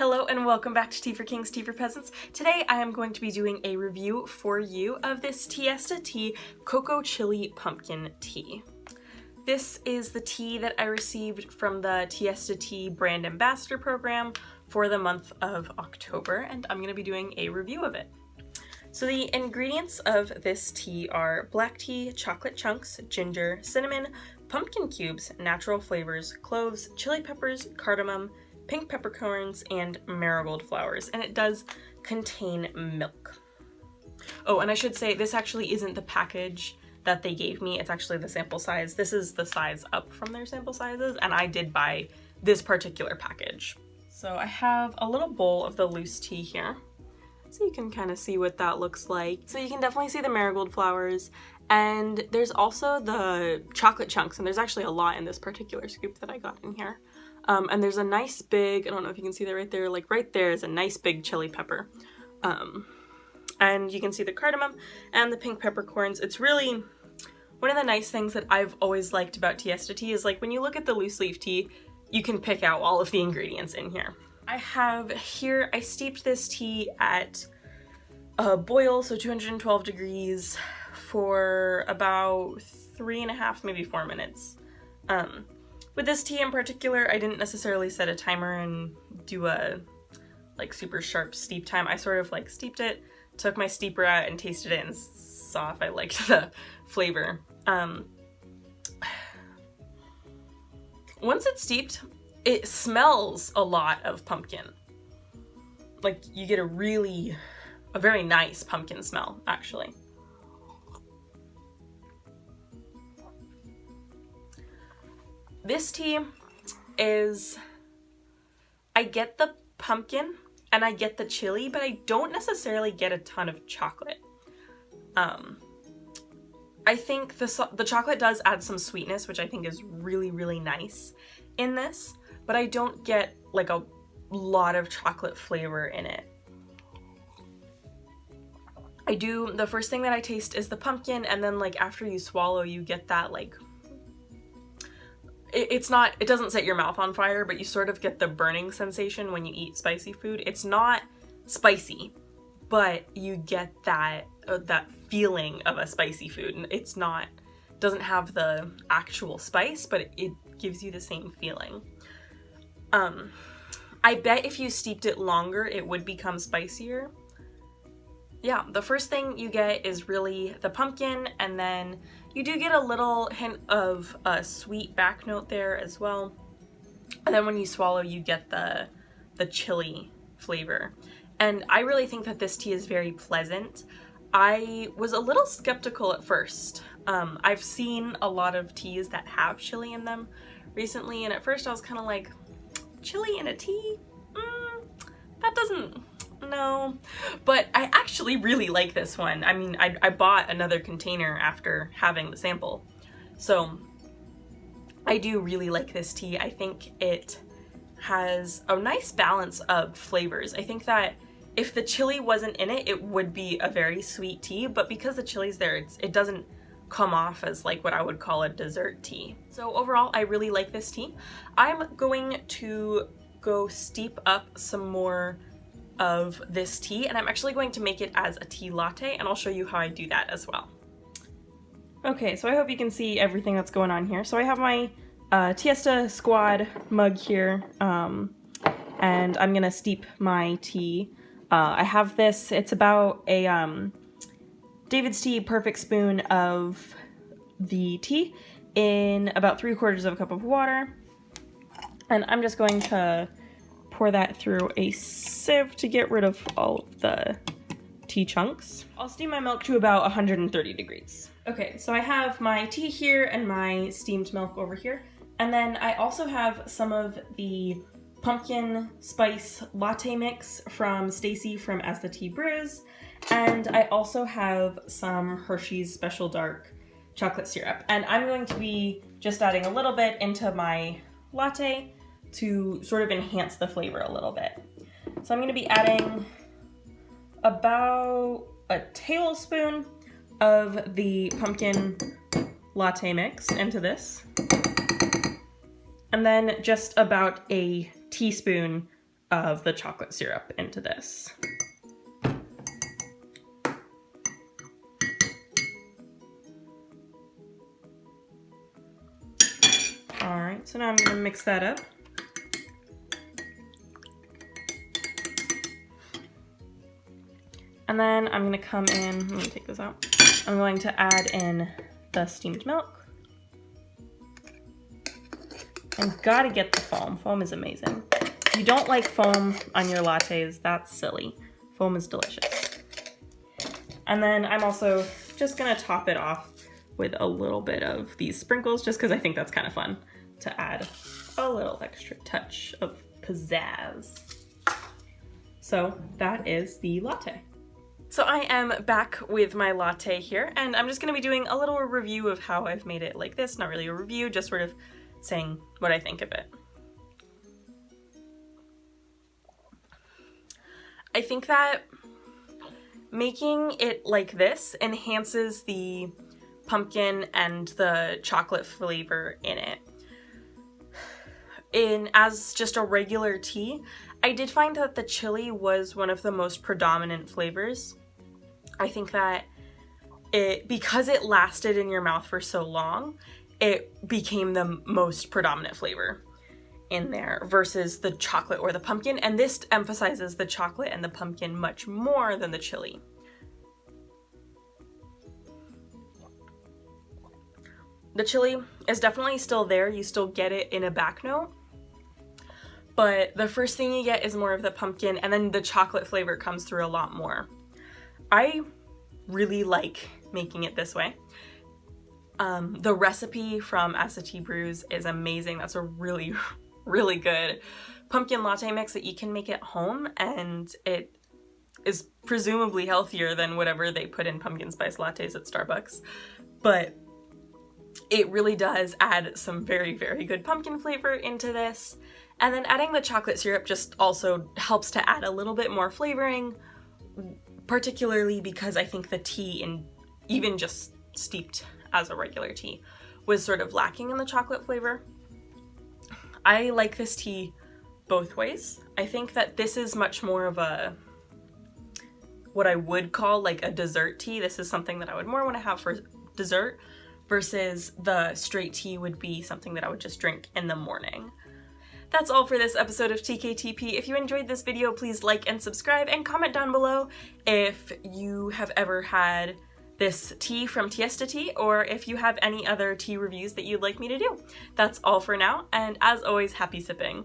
Hello and welcome back to Tea for Kings, Tea for Peasants. Today I am going to be doing a review for you of this Tiesta tea Cocoa Chili Pumpkin Tea. This is the tea that I received from the Tiesta Tea Brand Ambassador Program for the month of October, and I'm going to be doing a review of it. So the ingredients of this tea are black tea, chocolate chunks, ginger, cinnamon, pumpkin cubes, natural flavors, cloves, chili peppers, cardamom, pink peppercorns, and marigold flowers, and it does contain milk. Oh, and I should say this actually isn't the package that they gave me, it's actually the sample size. This is the size up from their sample sizes, and I did buy this particular package. So I have a little bowl of the loose tea here, so you can kind of see what that looks like. So you can definitely see the marigold flowers, and there's also the chocolate chunks, and there's actually a lot in this particular scoop that I got in here. And there's a nice big, I don't know if you can see that right there, like right there is a nice big chili pepper. And you can see the cardamom and the pink peppercorns. It's really, one of the nice things that I've always liked about Tiesta tea is like when you look at the loose leaf tea, you can pick out all of the ingredients in here. I have here, I steeped this tea at a boil, so 212 degrees for about 3.5, maybe 4 minutes. With this tea in particular, I didn't necessarily set a timer and do a like super sharp steep time. I sort of like steeped it, took my steeper out and tasted it and saw if I liked the flavor. Once it's steeped, it smells a lot of pumpkin. Like you get a very nice pumpkin smell, actually. This tea is, I get the pumpkin and I get the chili, but I don't necessarily get a ton of chocolate. I think the chocolate does add some sweetness, which I think is really, really nice in this, but I don't get like a lot of chocolate flavor in it. The first thing that I taste is the pumpkin, and then like after you swallow, you get that like, it doesn't set your mouth on fire, but you sort of get the burning sensation when you eat spicy food. It's not spicy, but you get that feeling of a spicy food, and doesn't have the actual spice, but it gives you the same feeling. I bet if you steeped it longer, it would become spicier. Yeah, the first thing you get is really the pumpkin, and then you do get a little hint of a sweet back note there as well. And then when you swallow, you get the chili flavor. And I really think that this tea is very pleasant. I was a little skeptical at first. I've seen a lot of teas that have chili in them recently, and at first I was kind of like, chili in a tea? That doesn't... No, but I actually really like this one. I mean, I bought another container after having the sample, so I do really like this tea. I think it has a nice balance of flavors. I think that if the chili wasn't in it, it would be a very sweet tea, but because the chili's there, it doesn't come off as like what I would call a dessert tea. So overall, I really like this tea. I'm going to go steep up some more of this tea, and I'm actually going to make it as a tea latte, and I'll show you how I do that as well. Okay, so I hope you can see everything that's going on here. So I have my Tiesta Squad mug here, and I'm gonna steep my tea. I have this, it's about a David's Tea perfect spoon of the tea in about 3/4 cup of water, and I'm just going to pour that through a sieve to get rid of all of the tea chunks. I'll steam my milk to about 130 degrees. Okay, so I have my tea here and my steamed milk over here. And then I also have some of the pumpkin spice latte mix from Stacy from As the Tea Brews. And I also have some Hershey's Special Dark chocolate syrup. And I'm going to be just adding a little bit into my latte to sort of enhance the flavor a little bit. So I'm going to be adding about a tablespoon of the pumpkin latte mix into this, and then just about a teaspoon of the chocolate syrup into this. All right, so now I'm gonna mix that up. And then I'm gonna come in, let me take this out. I'm going to add in the steamed milk. And gotta get the foam. Foam is amazing. If you don't like foam on your lattes, that's silly. Foam is delicious. And then I'm also just gonna top it off with a little bit of these sprinkles, just because I think that's kind of fun to add a little extra touch of pizzazz. So that is the latte. So I am back with my latte here, and I'm just gonna be doing a little review of how I've made it like this. Not really a review, just sort of saying what I think of it. I think that making it like this enhances the pumpkin and the chocolate flavor in it. As just a regular tea, I did find that the chili was one of the most predominant flavors. I think that because it lasted in your mouth for so long, it became the most predominant flavor in there versus the chocolate or the pumpkin, and this emphasizes the chocolate and the pumpkin much more than the chili. The chili is definitely still there, you still get it in a back note, but the first thing you get is more of the pumpkin, and then the chocolate flavor comes through a lot more. I really like making it this way. The recipe from Tea Brews is amazing. That's a really, really good pumpkin latte mix that you can make at home, and it is presumably healthier than whatever they put in pumpkin spice lattes at Starbucks. But it really does add some very, very good pumpkin flavor into this. And then adding the chocolate syrup just also helps to add a little bit more flavoring, particularly because I think the tea, and even just steeped as a regular tea, was sort of lacking in the chocolate flavor. I like this tea both ways. I think that this is much more of what I would call like a dessert tea. This is something that I would more want to have for dessert, versus the straight tea would be something that I would just drink in the morning. That's all for this episode of TKTP. If you enjoyed this video, please like and subscribe, and comment down below if you have ever had this tea from Tiesta tea, or if you have any other tea reviews that you'd like me to do. That's all for now, and as always, happy sipping.